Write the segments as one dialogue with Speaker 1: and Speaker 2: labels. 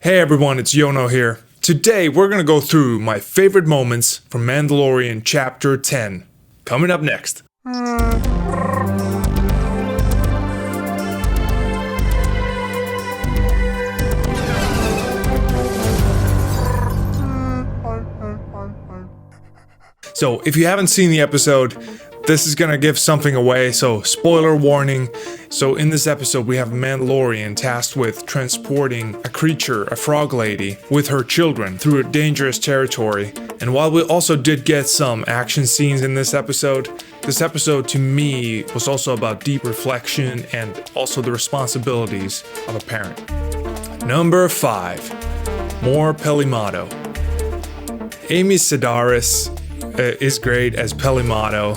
Speaker 1: Hey everyone, it's Yono here. Today we're gonna go through my favorite moments from Mandalorian Chapter 10. Coming up next. So if you haven't seen the episode, this is gonna give something away, so spoiler warning. So in this episode we have a Mandalorian tasked with transporting a creature, a frog lady, with her children through a dangerous territory. And while we also did get some action scenes in this episode to me was also about deep reflection and also the responsibilities of a parent. Number 5. More Peli Motto. Amy Sedaris is great as Peli Motto,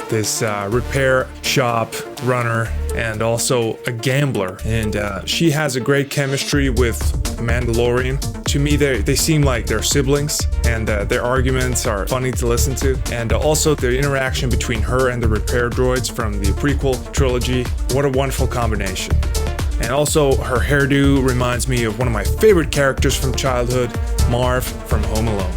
Speaker 1: this repair shop runner and also a gambler, and she has a great chemistry with Mandalorian. To me, they seem like they're siblings, and their arguments are funny to listen to, and also the interaction between her and the repair droids from the prequel trilogy. What a wonderful combination. And also her hairdo reminds me of one of my favorite characters from childhood, Marv from Home Alone.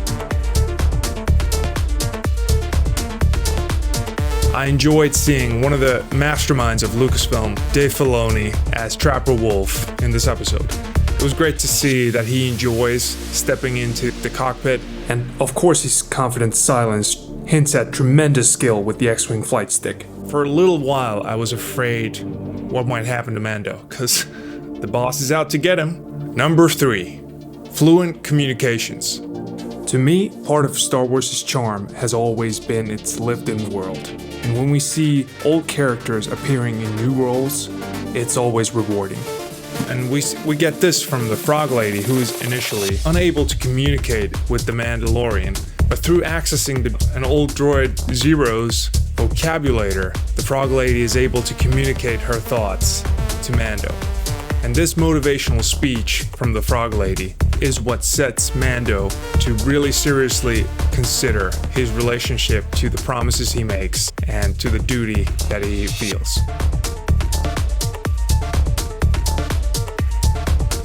Speaker 1: I enjoyed seeing one of the masterminds of Lucasfilm, Dave Filoni, as Trapper Wolf in this episode. It was great to see that he enjoys stepping into the cockpit, and of course his confident silence hints at tremendous skill with the X-Wing flight stick. For a little while I was afraid what might happen to Mando, cause the boss is out to get him. Number 3. Fluent communications. To me, part of Star Wars' charm has always been its lived-in world. And when we see old characters appearing in new roles, it's always rewarding. And we get this from the frog lady, who is initially unable to communicate with the Mandalorian, but through accessing an old droid Zero's vocabulator, the frog lady is able to communicate her thoughts to Mando. And this motivational speech from the frog lady is what sets Mando to really seriously consider his relationship to the promises he makes and to the duty that he feels.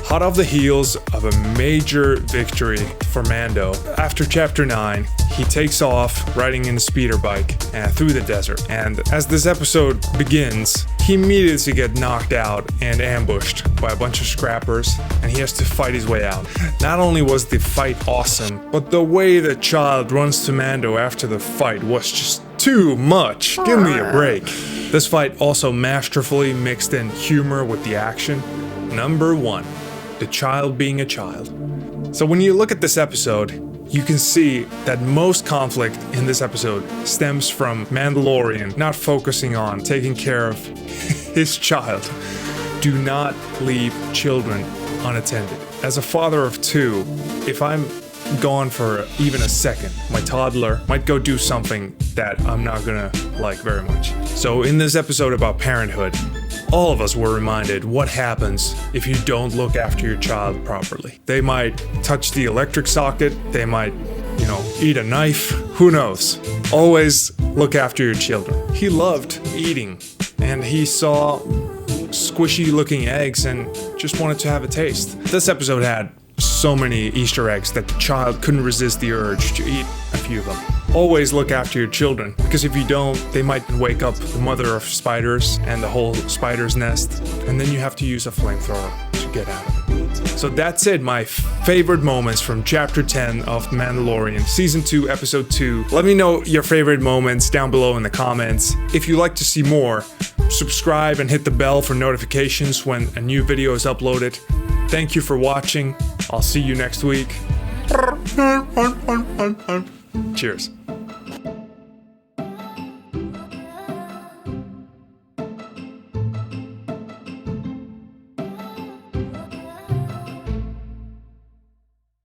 Speaker 1: Hot off the heels of a major victory for Mando, after Chapter 9, he takes off riding in a speeder bike through the desert. And as this episode begins, he immediately gets knocked out and ambushed by a bunch of scrappers, and he has to fight his way out. Not only was the fight awesome, but the way the child runs to Mando after the fight was just too much. Give me a break. This fight also masterfully mixed in humor with the action. Number 1. The child being a child. So when you look at this episode, you can see that most conflict in this episode stems from Mandalorian not focusing on taking care of his child. Do not leave children unattended. As a father of 2, if I'm gone for even a second, my toddler might go do something that I'm not gonna like very much. So in this episode about parenthood, all of us were reminded what happens if you don't look after your child properly. They might touch the electric socket, they might, eat a knife, who knows? Always look after your children. He loved eating, and he saw squishy looking eggs and just wanted to have a taste. This episode had so many Easter eggs that the child couldn't resist the urge to eat a few of them. Always look after your children, because if you don't, they might wake up the mother of spiders and the whole spider's nest, and then you have to use a flamethrower to get out of it. So that's it, my favorite moments from Chapter 10 of Mandalorian, Season 2, Episode 2. Let me know your favorite moments down below in the comments. If you'd like to see more, subscribe and hit the bell for notifications when a new video is uploaded. Thank you for watching. I'll see you next week. Cheers.